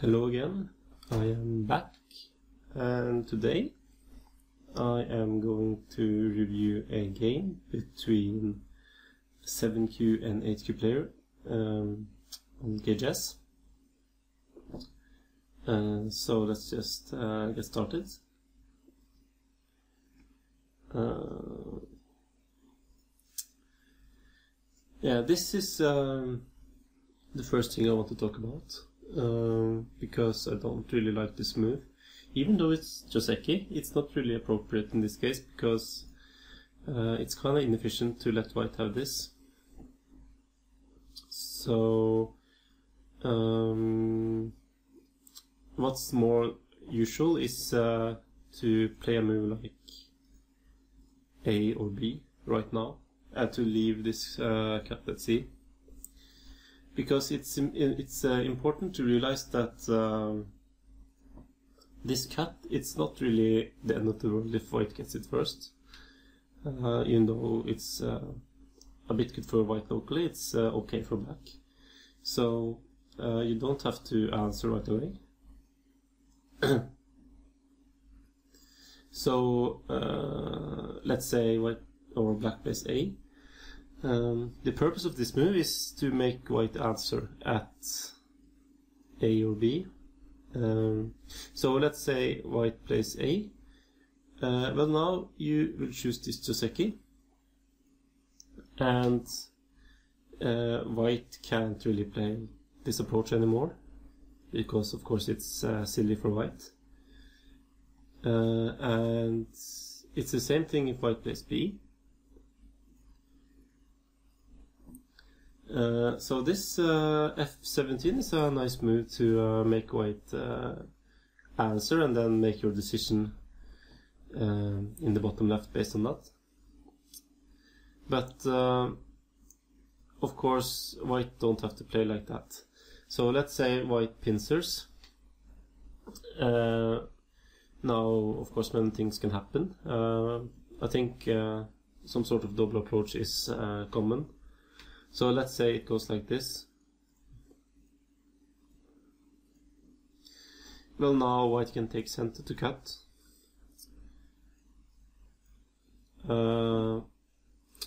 Hello again, I am back, and today I am going to review a game between 7Q and 8Q player on GageS. So let's just get started. This is the first thing I want to talk about. Because I don't really like this move. Even though it's joseki, it's not really appropriate in this case because it's kind of inefficient to let white have this. So what's more usual is to play a move like A or B right now and to leave this cat at C. Because it's important to realize that this cut, it's not really the end of the world if white gets it first. Even though it's a bit good for white locally, it's okay for black. So you don't have to answer right away. So let's say white or black plays A. The purpose of this move is to make white answer at A or B. So let's say white plays A. Well, now you will choose this joseki, and white can't really play this approach anymore because, of course, it's silly for white. And it's the same thing if white plays B. So this F17 is a nice move to make white answer and then make your decision in the bottom left based on that. But of course white don't have to play like that. So let's say white pincers. Now of course many things can happen. I think some sort of double approach is common. So let's say it goes like this. Well, now white can take center to cut. Or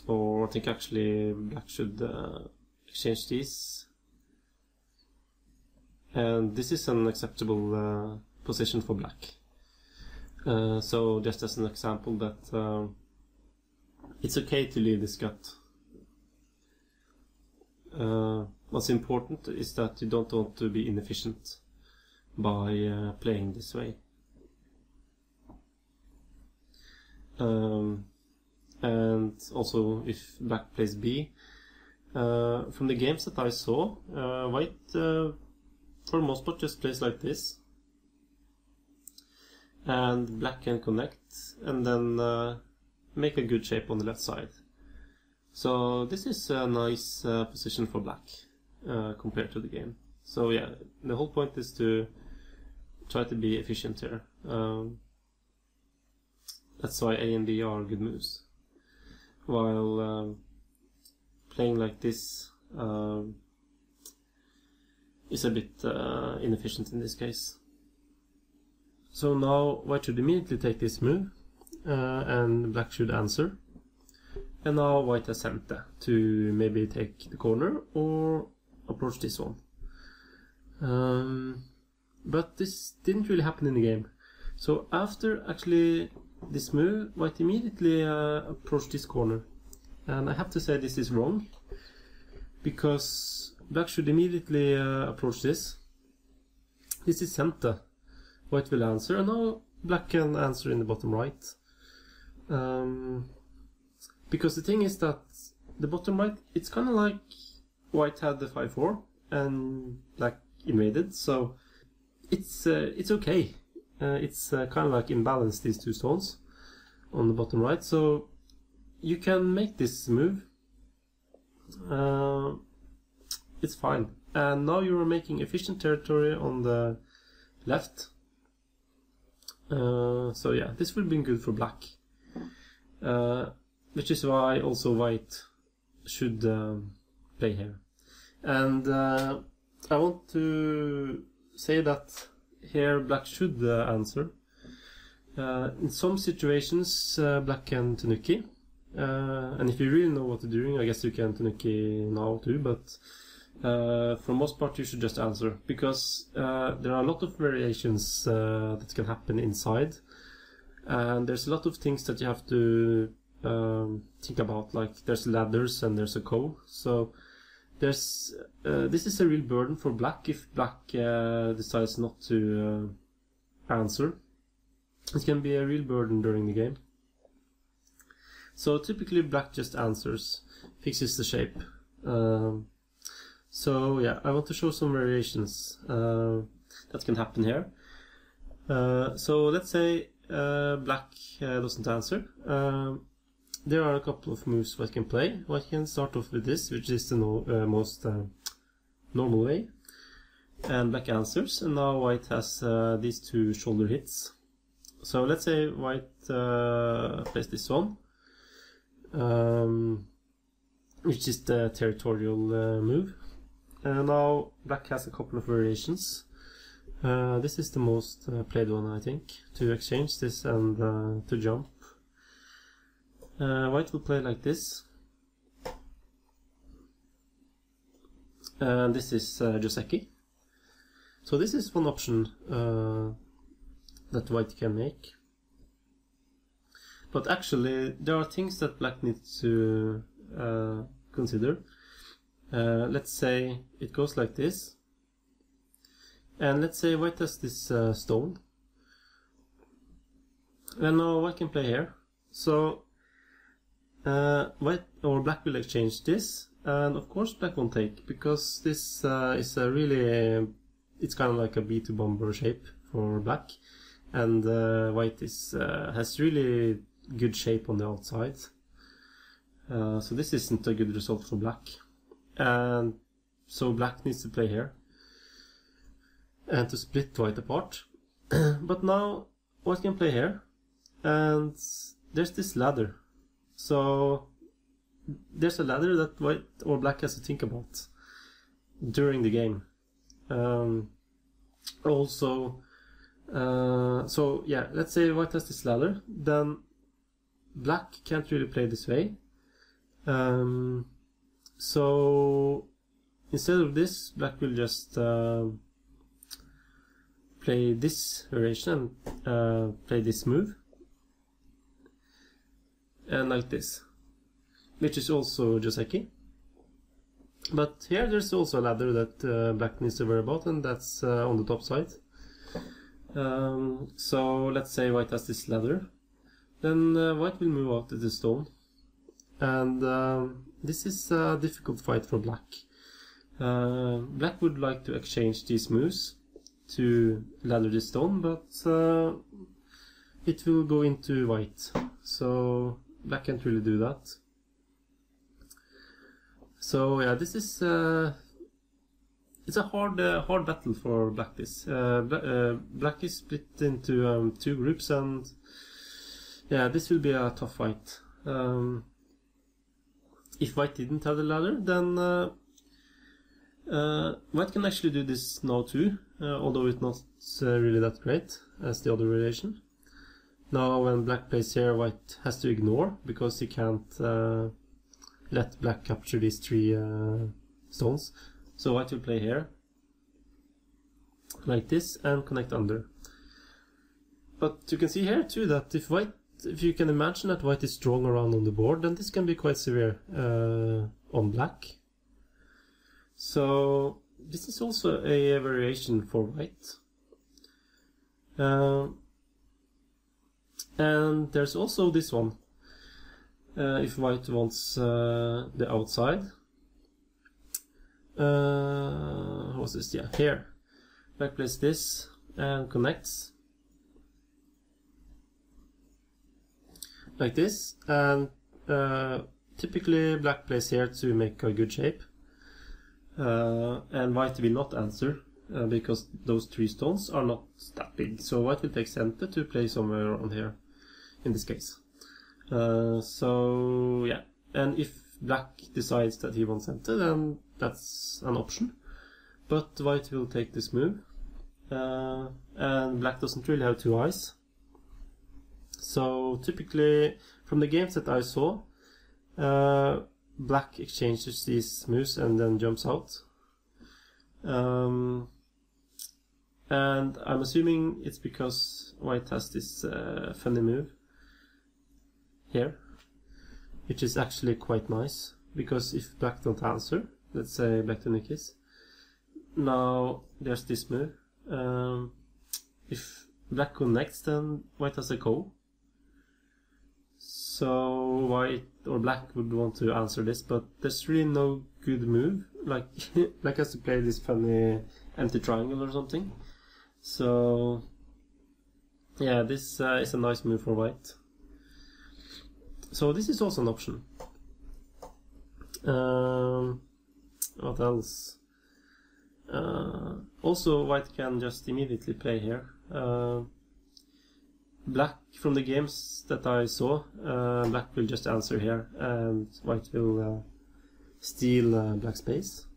I think actually black should exchange these. And this is an acceptable position for black. So just as an example that it's okay to leave this cut. What's important is that you don't want to be inefficient by playing this way. And also if black plays B, from the games that I saw, white for the most part just plays like this, and black can connect and then make a good shape on the left side. So this is a nice position for black compared to the game. So yeah, the whole point is to try to be efficient here. That's why A and B are good moves. While playing like this is a bit inefficient in this case. So now white should immediately take this move and black should answer. And now white has center to maybe take the corner or approach this one. But this didn't really happen in the game. So after actually this move, white immediately approached this corner. And I have to say this is wrong, because black should immediately approach this. This is center. White will answer, and now black can answer in the bottom right. Because the thing is that the bottom right, it's kind of like white had the 5-4 and black invaded, so it's okay. It's kind of like imbalanced, these two stones on the bottom right, so you can make this move. It's fine. And now you're making efficient territory on the left. So yeah, this would have been good for black. Which is why also white should play here. And I want to say that here black should answer. In some situations, black can tanuki, and if you really know what you're doing, I guess you can tanuki now too, but for most part you should just answer, because there are a lot of variations that can happen inside, and there's a lot of things that you have to think about, like there's ladders and there's a cow, so there's this is a real burden for black if black decides not to answer. It can be a real burden during the game. So typically black just answers, fixes the shape. So yeah, I want to show some variations that can happen here. So let's say black doesn't answer. There are a couple of moves white can play. White can start off with this, which is the most normal way, and black answers, and now white has these two shoulder hits. So let's say white plays this one, which is the territorial move. And now black has a couple of variations. This is the most played one, I think, to exchange this and to jump. White will play like this. And this is joseki. So this is one option that white can make. But actually there are things that black needs to consider. Let's say it goes like this, and let's say white has this stone, and now white can play here. So white or black will exchange this, and of course black won't take, because this is a really, it's kind of like a B2 bomber shape for black, and white is has really good shape on the outside. So this isn't a good result for black, and so black needs to play here and to split white apart. But now white can play here, and there's this ladder. So there's a ladder that white or black has to think about during the game. Also, so yeah, let's say white has this ladder, then black can't really play this way. So instead of this, black will just play this variation and play this move, and like this, which is also joseki. But here there's also a ladder that black needs to worry about, and that's on the top side. So let's say white has this ladder, then white will move out to the stone, and this is a difficult fight for black. Black would like to exchange these moves to ladder this stone, but it will go into white, so black can't really do that. So yeah, this is it's a hard battle for black. This black is split into two groups, and yeah, this will be a tough fight. If white didn't have the ladder, then white can actually do this now too, although it's not really that great as the other variation. Now when black plays here, white has to ignore, because he can't let black capture these three stones. So white will play here like this and connect under. But you can see here too that if you can imagine that white is strong around on the board, then this can be quite severe on black. So this is also a variation for white. And there's also this one. If white wants the outside. What's this? Yeah, here. Black plays this and connects like this, and typically black plays here to make a good shape, and white will not answer because those three stones are not that big, so white will take center to play somewhere on here in this case. So yeah, and if black decides that he wants center, then that's an option, but white will take this move and black doesn't really have two eyes. So typically, from the games that I saw, black exchanges these moves and then jumps out. And I'm assuming it's because white has this funny move here, which is actually quite nice, because if black don't answer, let's say black to Nikis, now there's this move. If black connects, then white has a ko. So white or black would want to answer this, but there's really no good move. Like black has to play this funny empty triangle or something. So yeah, this is a nice move for white. So this is also an option. What else? Also, white can just immediately play here. Black, from the games that I saw, black will just answer here, and white will steal black space.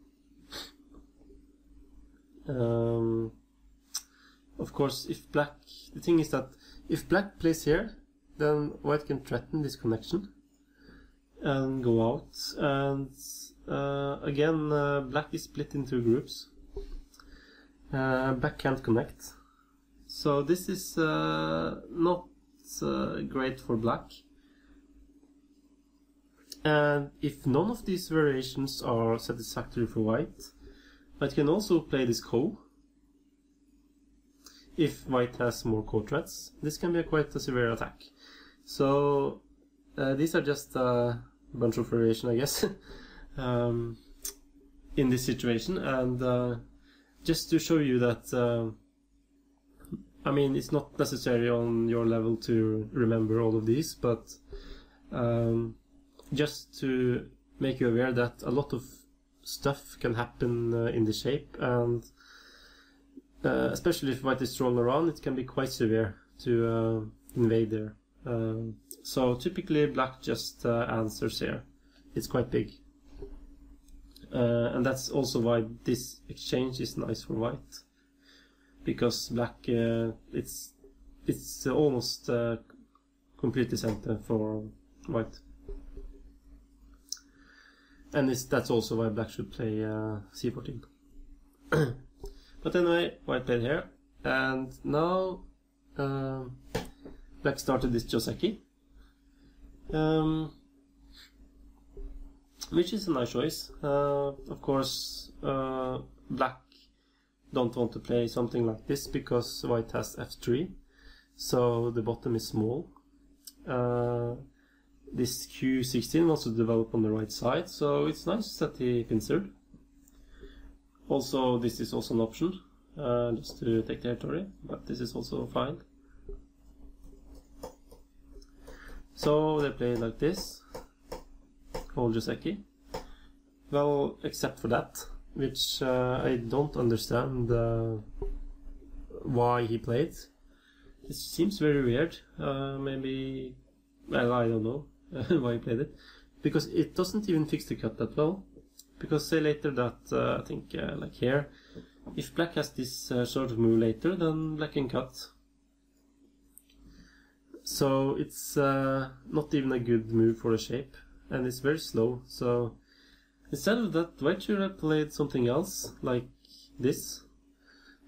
Of course, if black, the thing is that if black plays here, then white can threaten this connection and go out. And again, black is split into groups. Black can't connect. So this is not great for black. And if none of these variations are satisfactory for white, white can also play this ko. If white has more ko threats, this can be quite a severe attack. So these are just a bunch of variation, I guess, in this situation. And just to show you that, I mean, it's not necessary on your level to remember all of these, but just to make you aware that a lot of stuff can happen in the shape, and especially if white is strolling around, it can be quite severe to invade there. So typically black just answers here. It's quite big. And that's also why this exchange is nice for white. Because black, it's almost completely center for white. And that's also why black should play c14. But anyway, white played here. And now black started this joseki, which is a nice choice. Of course, black don't want to play something like this because white has f3, so the bottom is small. This q16 wants to develop on the right side, so it's nice that he pincered. Also, this is also an option, just to take territory, but this is also fine. So they play like this, whole joseki. Well, except for that, which I don't understand why he played. It seems very weird. Maybe, well, I don't know why he played it, because it doesn't even fix the cut that well. Because say later that I think like here, if black has this sort of move later, then black can cut. So it's not even a good move for the shape, and it's very slow. So instead of that, white should have played something else, like this.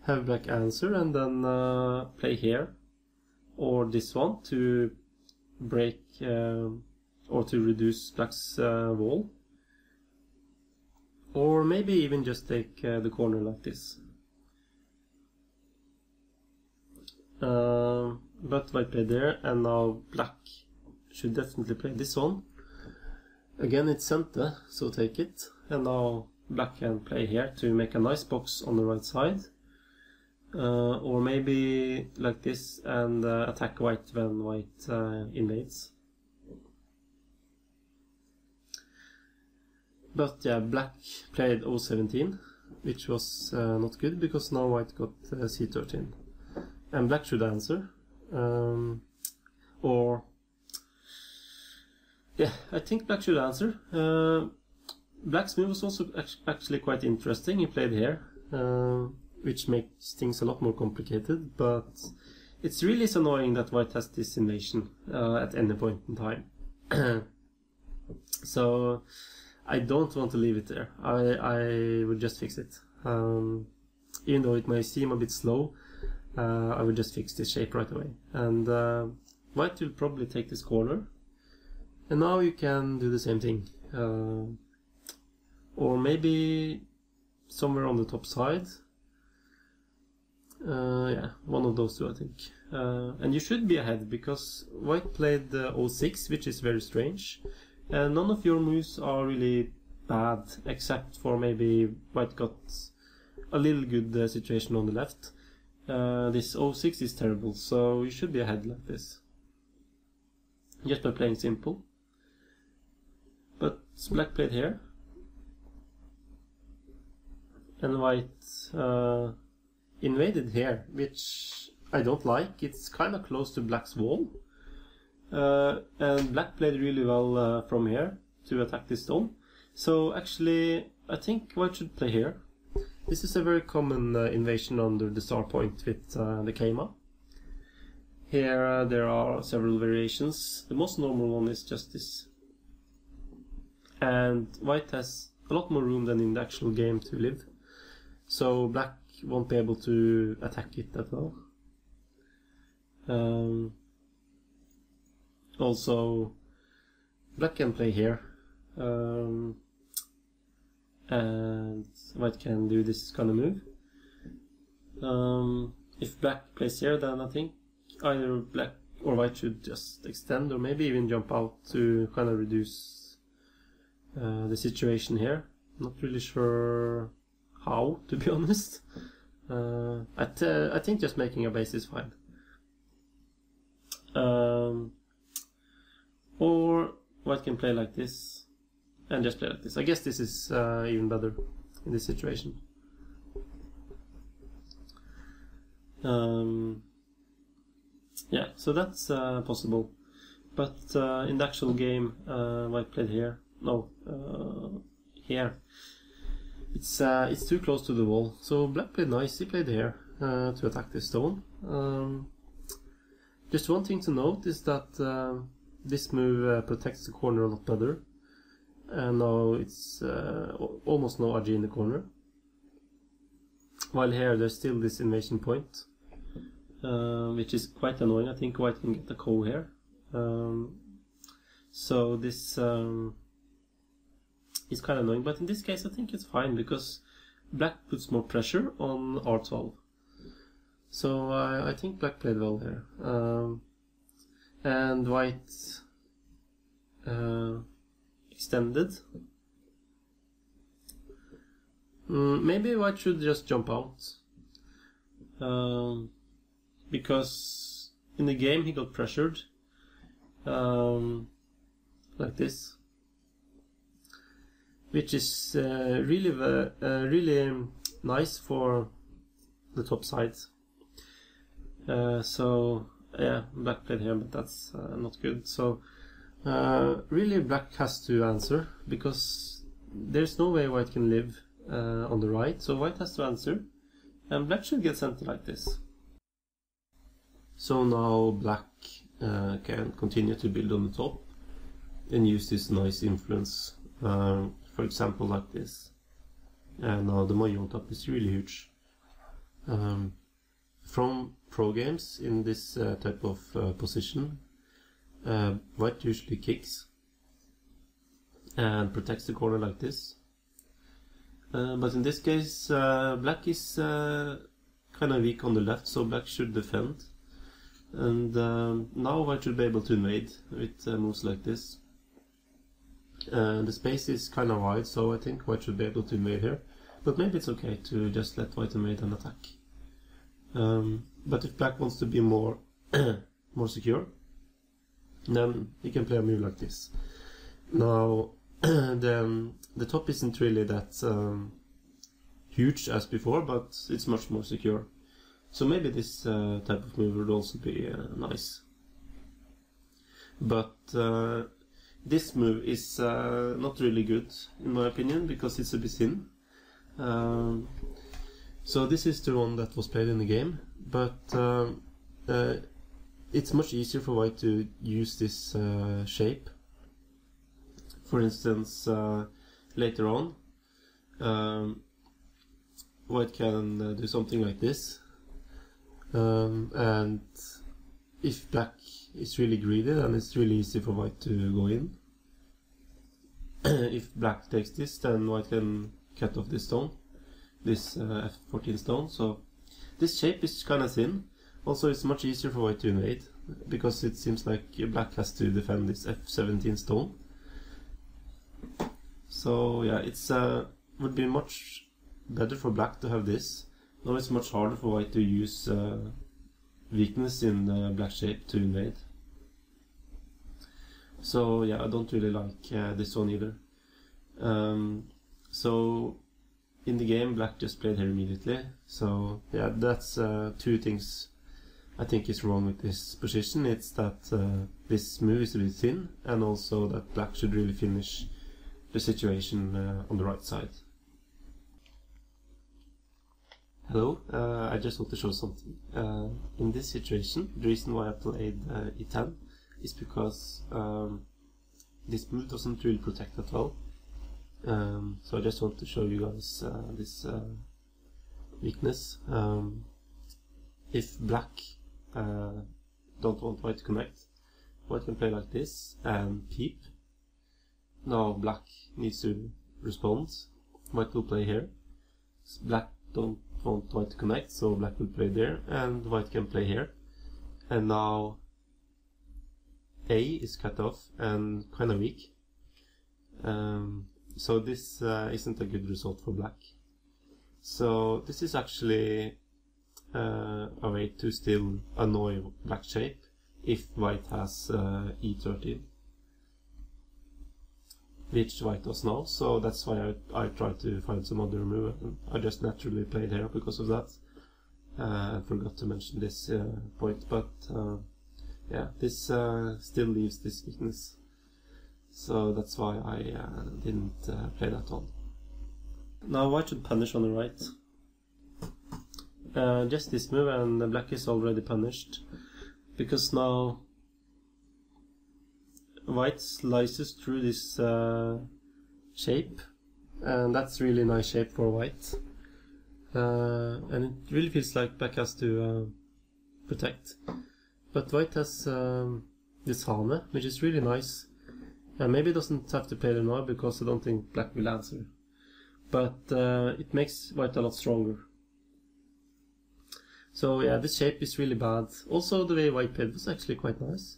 Have black answer and then play here, or this one to break or to reduce black's wall. Or maybe even just take the corner like this. But white played there, and now black should definitely play this one. Again, it's center, so take it. And now black can play here to make a nice box on the right side. Or maybe like this and attack white when white invades. But yeah, black played O17, which was not good, because now white got C13. And black should answer. Or... yeah, I think black should answer. Black's move was also actually quite interesting. He played here. which makes things a lot more complicated, but it's really annoying that white has this invasion at any point in time. So I don't want to leave it there. I would just fix it. Even though it may seem a bit slow, I would just fix this shape right away. And white will probably take this corner. And now you can do the same thing. Or maybe somewhere on the top side. Yeah, one of those two, I think. And you should be ahead, because white played O6, which is very strange. And none of your moves are really bad, except for maybe white got a little good situation on the left. This O6 is terrible, so you should be ahead like this. Just by playing simple. But black played here. And white invaded here, which I don't like. It's kind of close to black's wall. And black played really well from here to attack this stone. So actually, I think white should play here. This is a very common invasion under the star point with the Keima. Here there are several variations. The most normal one is just this. And white has a lot more room than in the actual game to live. So black won't be able to attack it at all. Also, black can play here. And white can do this kind of move. If black plays here, then I think either black or white should just extend, or maybe even jump out to kind of reduce the situation here. Not really sure how, to be honest. I think just making a base is fine. Or white can play like this and just play like this. I guess this is even better in this situation. Yeah, so that's possible. But in the actual game, white played here. No, here. It's too close to the wall. So black played nice. He played here to attack this stone. Just one thing to note is that this move protects the corner a lot better. And now it's almost no RG in the corner. While here there's still this invasion point, which is quite annoying. I think white can get a ko here. So this is kind of annoying, but in this case I think it's fine, because black puts more pressure on R12. So I think black played well there. And white extended. Maybe white should just jump out. Because in the game he got pressured. Like this. Which is really nice for the top side. So yeah, black played here, but that's not good. So really black has to answer, because there's no way white can live on the right. So white has to answer, and black should get center like this. So now black can continue to build on the top and use this nice influence. For example, like this. And now the moyo on top is really huge. From pro games in this type of position, white usually kicks and protects the corner like this. But in this case, black is kind of weak on the left, so black should defend. And now white should be able to invade with moves like this. The space is kind of wide, so I think white should be able to invade here. But maybe it's okay to just let white invade and attack. But if black wants to be more more secure, then he can play a move like this. Now, the top isn't really that huge as before, but it's much more secure. So maybe this type of move would also be nice. But this move is not really good, in my opinion, because it's a bit thin. So this is the one that was played in the game, but it's much easier for white to use this shape. For instance, later on, white can do something like this, and if black is really greedy, then it's really easy for white to go in. If black takes this, then white can cut off this stone, this F14 stone. So this shape is kind of thin. Also, it's much easier for white to invade, because it seems like black has to defend this F17 stone. So yeah, it's would be much better for black to have this. Now it's much harder for white to use weakness in the black shape to invade. So yeah, I don't really like this one either. So in the game, black just played here immediately. So yeah, that's two things I think is wrong with this position. It's that this move is a bit thin, and also that black should really finish the situation on the right side. Hello, I just want to show something. In this situation, the reason why I played E10 is because this move doesn't really protect at all. So I just want to show you guys this weakness. If black don't want white to connect, white can play like this and peep. Now black needs to respond. White will play here. Black don't want white to connect, so black will play there, and white can play here. And now A is cut off and kind of weak. So this isn't a good result for black. So this is actually a way to still annoy black shape if white has E13, which white does now. So that's why I tried to find some other move, and I just naturally played here because of that. I forgot to mention this point, but yeah, this still leaves this weakness. So that's why I didn't play that one. Now white should punish on the right. Just this move, and black is already punished, because now white slices through this shape, and that's really nice shape for white. And it really feels like black has to protect. But white has this hane, which is really nice. Maybe it doesn't have to play it now, because I don't think black will answer. But it makes white a lot stronger. So yeah, this shape is really bad. Also, the way white played was actually quite nice.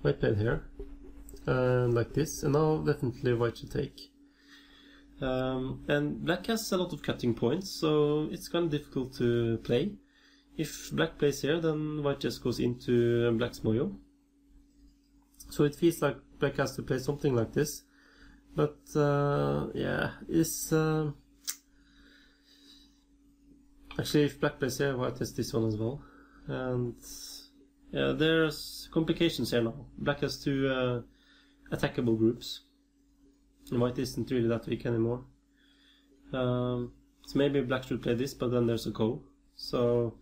White played here, like this, and now definitely white should take. And black has a lot of cutting points, so it's kind of difficult to play. If black plays here, then white just goes into black's moyo. So it feels like black has to play something like this. But yeah, it's actually, if black plays here, white has this one as well. And yeah, there's complications here now. Black has two attackable groups, and white isn't really that weak anymore. So maybe black should play this, but then there's a ko. So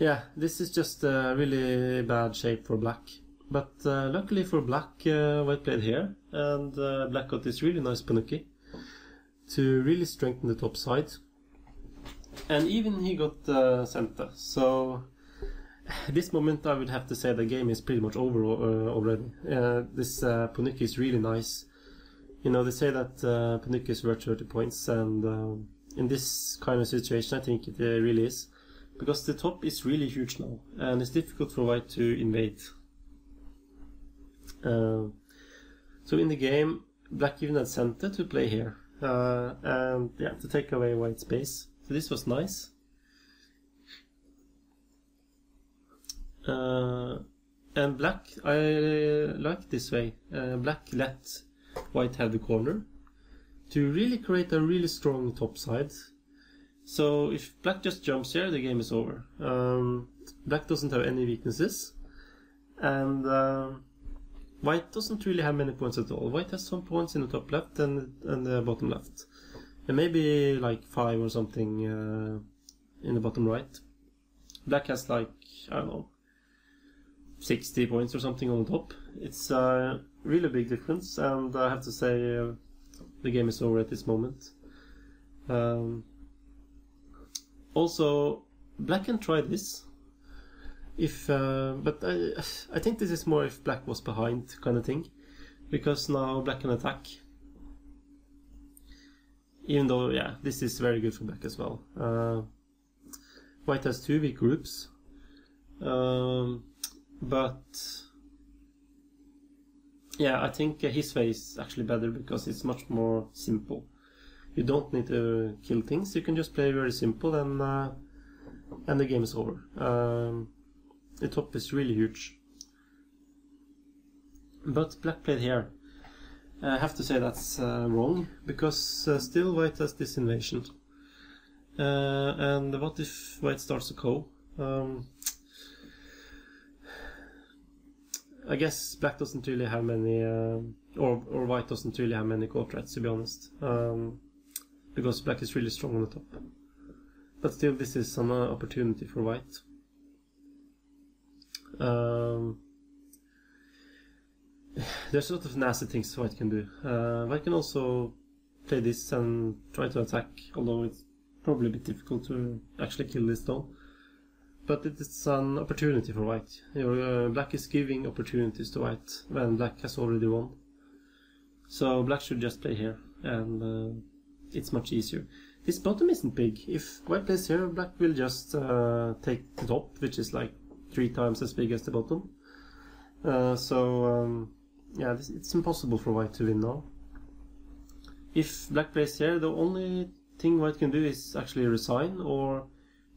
yeah, this is just a really bad shape for black. But luckily for black, white played here, and black got this really nice panuki to really strengthen the top side. And even he got center. So at this moment I would have to say the game is pretty much over already. This panuki is really nice. You know, they say that panuki is worth 30 points, and in this kind of situation I think it really is. Because the top is really huge now, and it's difficult for white to invade. So in the game, black even had center to play here, and yeah, to take away white space. So this was nice. And black, I like this way. Black let white have the corner to really create a really strong top side. So if black just jumps here, the game is over. Black doesn't have any weaknesses, and white doesn't really have many points at all. White has some points in the top left and the bottom left. and maybe like 5 or something in the bottom right. Black has like, I don't know, 60 points or something on the top. It's a really big difference, and I have to say the game is over at this moment. Also, Black can try this, but I think this is more if Black was behind kind of thing, because now Black can attack. Even though, yeah, this is very good for Black as well. White has 2 weak groups, but yeah, I think his way is actually better because it's much more simple. You don't need to kill things, you can just play very simple, and the game is over. The top is really huge. But Black played here. I have to say that's wrong, because still White has this invasion. And what if White starts a co? I guess Black doesn't really have many, or White doesn't really have many co threats, to be honest. Because Black is really strong on the top. But still, this is an opportunity for White. There's a lot of nasty things White can do. White can also play this and try to attack, although it's probably a bit difficult to actually kill this stone. But it's an opportunity for White. Black is giving opportunities to White when Black has already won. So Black should just play here, and it's much easier. This bottom isn't big. If White plays here, Black will just take the top, which is like 3 times as big as the bottom. Yeah, it's impossible for White to win now. If Black plays here, the only thing White can do is actually resign, or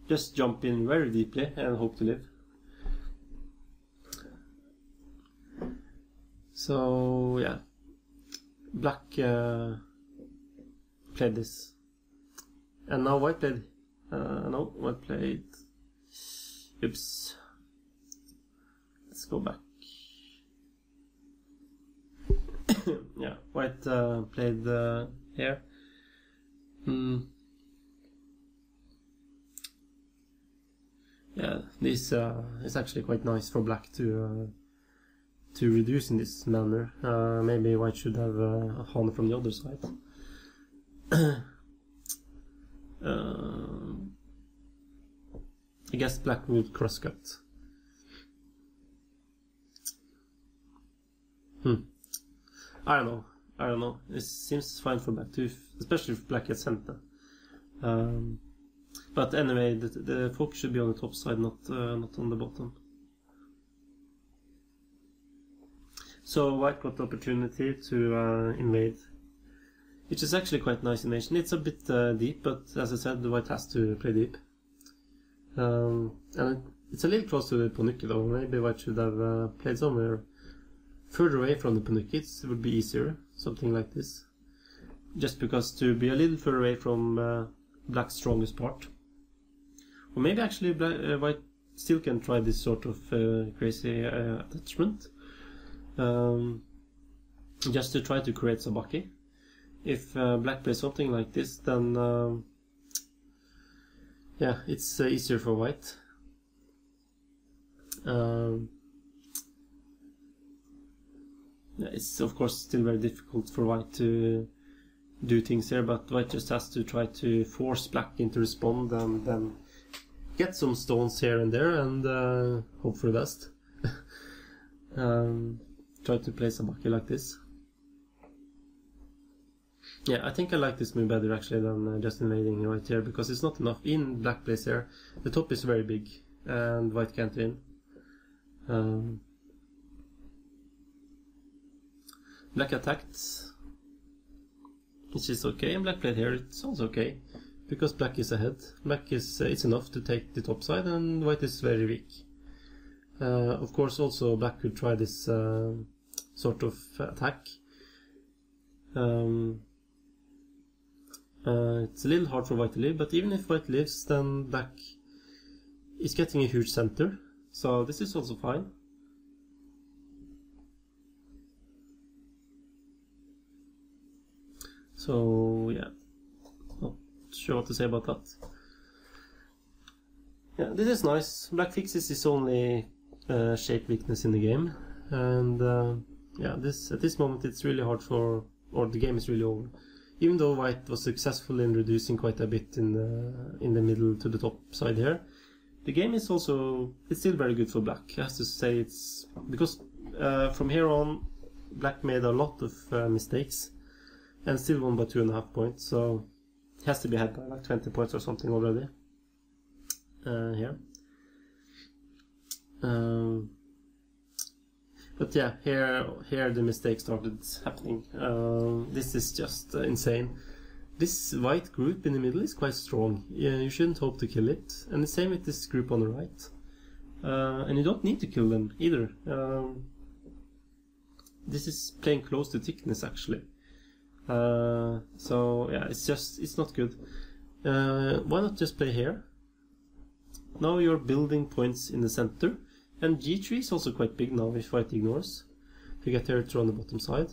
just jump in very deeply and hope to live. So yeah, Black played this, and now White played. No, White played. Oops. Let's go back. Yeah, White played here. Yeah, this is actually quite nice for Black to reduce in this manner. Maybe White should have a Han from the other side. I guess Black would crosscut. I don't know. It seems fine for Black too, especially if Black gets sent. But anyway, the focus should be on the top side, not on the bottom. So White got the opportunity to invade, which is actually quite nice invasion. It's a bit deep, but as I said, the White has to play deep. And it's a little close to the Ponukki though. Maybe White should have played somewhere further away from the Ponukki. It would be easier, something like this. Just because to be a little further away from Black's strongest part. Or maybe actually White still can try this sort of crazy attachment. Just to try to create sabaki. If Black plays something like this, then yeah, it's easier for White. It's of course still very difficult for White to do things here, but White just has to try to force Black into respond and then get some stones here and there and hope for the best. Try to play sabaki like this. Yeah, I think I like this move better actually than just invading right here, because it's not enough in Black plays here. The top is very big and White can't win. Black attacked, which is okay, and Black played here, it's also okay, because Black is ahead. Black is, it's enough to take the top side, and White is very weak. Of course also Black could try this sort of attack. It's a little hard for White to live, but even if White lives, then Black is getting a huge center, so this is also fine. So yeah, sure what to say about that. Yeah, this is nice. Black fixes his only shape weakness in the game, and yeah, at this moment it's really hard for, or the game is really over. Even though white was successful in reducing quite a bit in the middle to the top side here, the game is also, it's still very good for black. I have to say, it's because from here on black made a lot of mistakes and still won by 2.5 points, so it has to be ahead by like 20 points or something already here. But yeah, here the mistake started happening. This is just insane. This white group in the middle is quite strong. Yeah, you shouldn't hope to kill it. And the same with this group on the right. And you don't need to kill them either. This is playing close to thickness actually. So yeah, it's not good. Why not just play here? Now you're building points in the center. And G3 is also quite big now if white ignores. To get territory on the bottom side.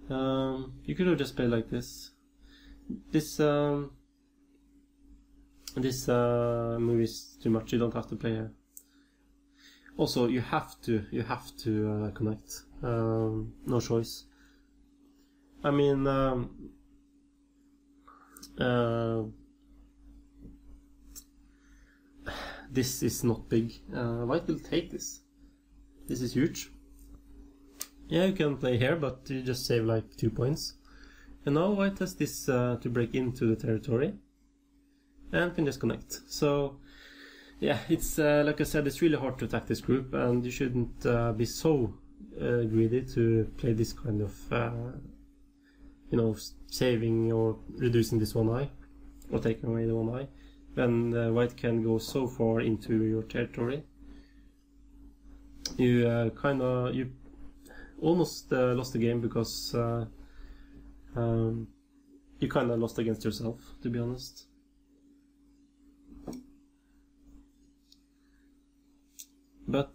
You could have just played like this. This move is too much. You don't have to play here. Also, you have to connect. No choice. I mean, this is not big. White will take this. This is huge. Yeah, you can play here, but you just save like 2 points. And now white has this to break into the territory and can just connect. So yeah, it's like I said, it's really hard to attack this group, and you shouldn't be so greedy to play this kind of you know, saving or reducing this one eye or taking away the one eye, when white can go so far into your territory. You you almost lost the game because you kind of lost against yourself, to be honest. But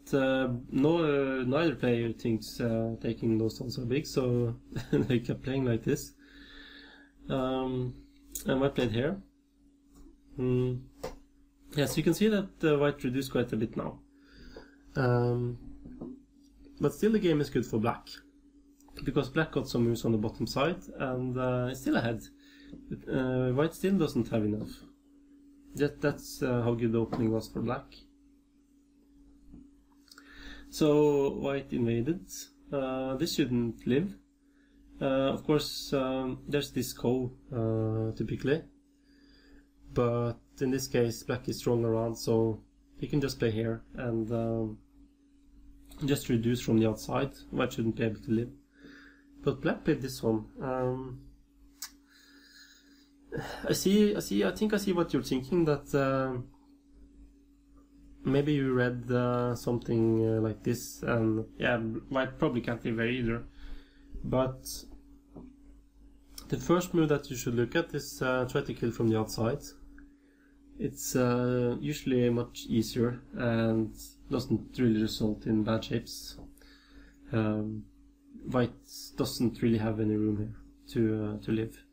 neither player thinks taking those stones are big, so they kept playing like this. And white played here. Yes, you can see that white reduced quite a bit now. But still the game is good for black, because black got some moves on the bottom side and it's still ahead. White still doesn't have enough. That's how good the opening was for black. So white invaded. This shouldn't live. Of course, there's this ko typically, but in this case black is strong around, so he can just play here and just reduce from the outside. White shouldn't be able to live. But black played this one. I think I see what you're thinking, that maybe you read something like this, and yeah, white probably can't live here either. But the first move that you should look at is try to kill from the outside. It's usually much easier and doesn't really result in bad shapes. White doesn't really have any room here to live.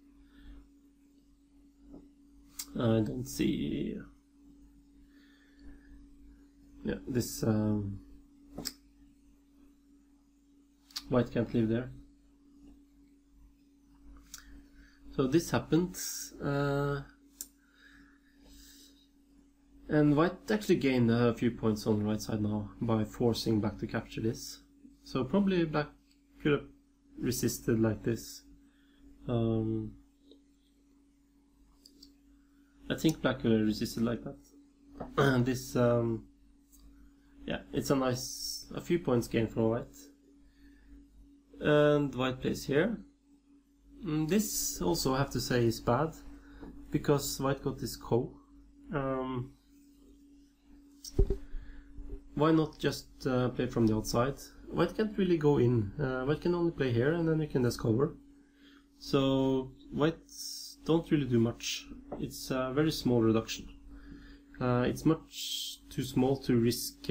I don't see. Yeah, this white can't live there. So this happened, and white actually gained a few points on the right side now by forcing black to capture this. So probably black could have resisted like this. I think black could have resisted like that. And this, yeah, it's a few points gained for white. And white plays here. This also I have to say is bad, because white got this ko. Why not just play from the outside? White can't really go in. White can only play here, and then you can just cover. So white don't really do much. It's a very small reduction. It's much too small to risk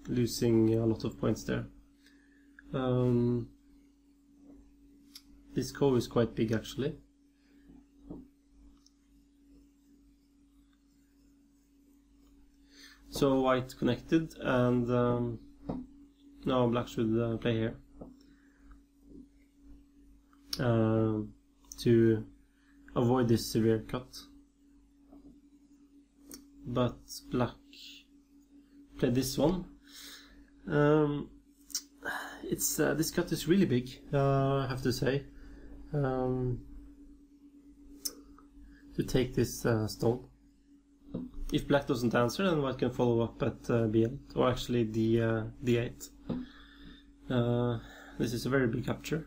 losing a lot of points there. This ko is quite big actually. So white connected, and now black should play here to avoid this severe cut. But black played this one. It's this cut is really big, I have to say. To take this stone. If black doesn't answer, then white can follow up at b8, or actually d8. This is a very big capture.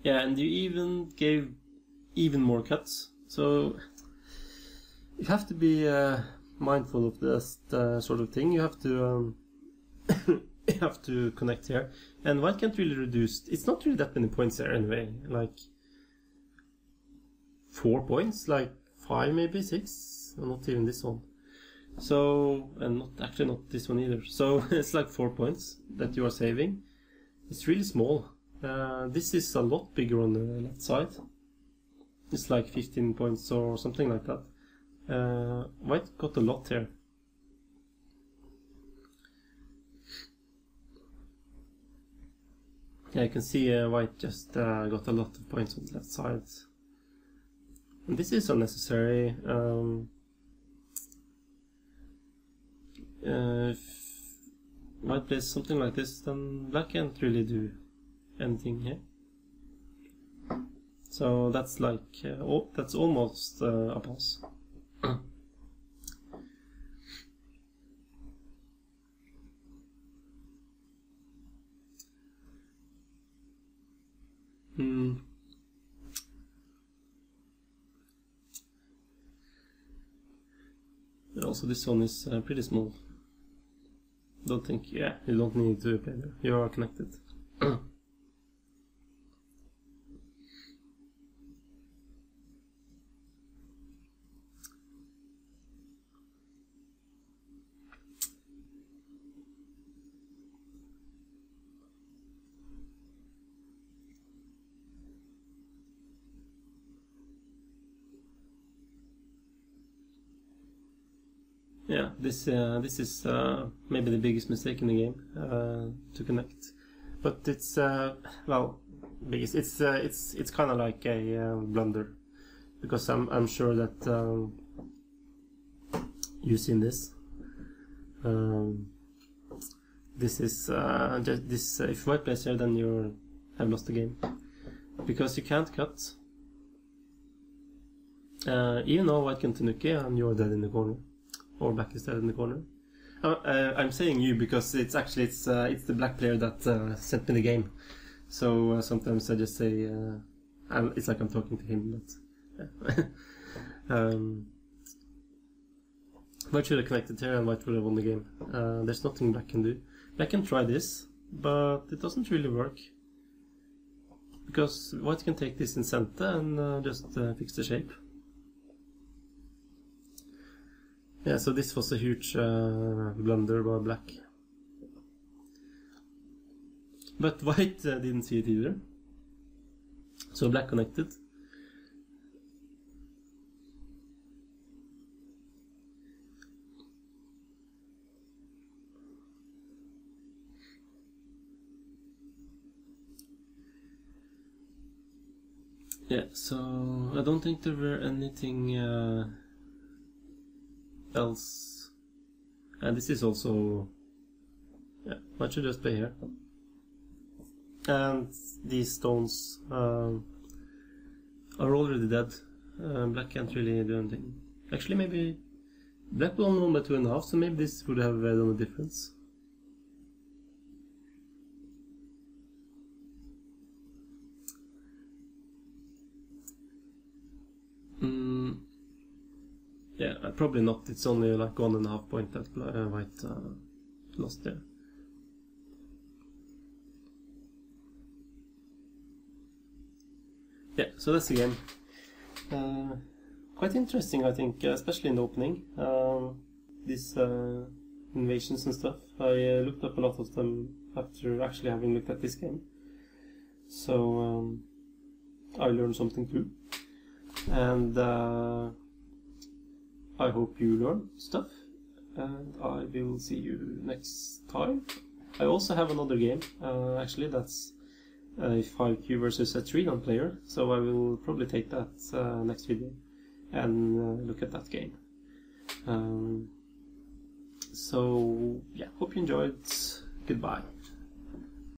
Yeah, and you even gave even more cuts, so you have to be mindful of this sort of thing. You have to you have to connect here, and white can't really reduce. It's not really that many points there anyway, like 4 points, like 5 maybe 6, or not even this one. So, and not this one either. So it's like 4 points that you are saving. It's really small. This is a lot bigger on the left side. It's like 15 points or something like that. White got a lot here. Yeah, you can see white just got a lot of points on the left side. And this is unnecessary. If white plays something like this, then black can't really do anything here. So that's like, that's almost a pass. Also, this one is pretty small. Don't think, yeah, you don't need to play there. You are connected. Yeah, this is maybe the biggest mistake in the game, to connect. But it's well, biggest. It's kind of like a blunder, because I'm sure that you've seen this. This is just this. If white plays here, then you have lost the game, because you can't cut. Even though white can tanuki and you are dead in the corner. Or black is dead in the corner. I'm saying you because it's actually it's the black player that sent me the game. So sometimes I just say it's like I'm talking to him, but yeah. White should have connected here, and white would have won the game. There's nothing black can do. Black can try this, but it doesn't really work, because white can take this in center and just fix the shape. Yeah, so this was a huge blunder by black. But white didn't see it either. So black connected. Yeah, so I don't think there were anything else. And this is also, yeah, I should just play here. And these stones are already dead. Black can't really do anything. Actually, maybe black will only won by 2.5, so maybe this would have done a difference. Yeah, probably not. It's only like 1.5 point that white lost there. Yeah, so that's the game. Quite interesting, I think, especially in the opening. These invasions and stuff. I looked up a lot of them after actually having looked at this game. So I learned something too. and I hope you learn stuff, and I will see you next time. I also have another game, actually, that's a 5Q versus a 3 non-player, so I will probably take that next video and look at that game. So yeah, hope you enjoyed. Goodbye.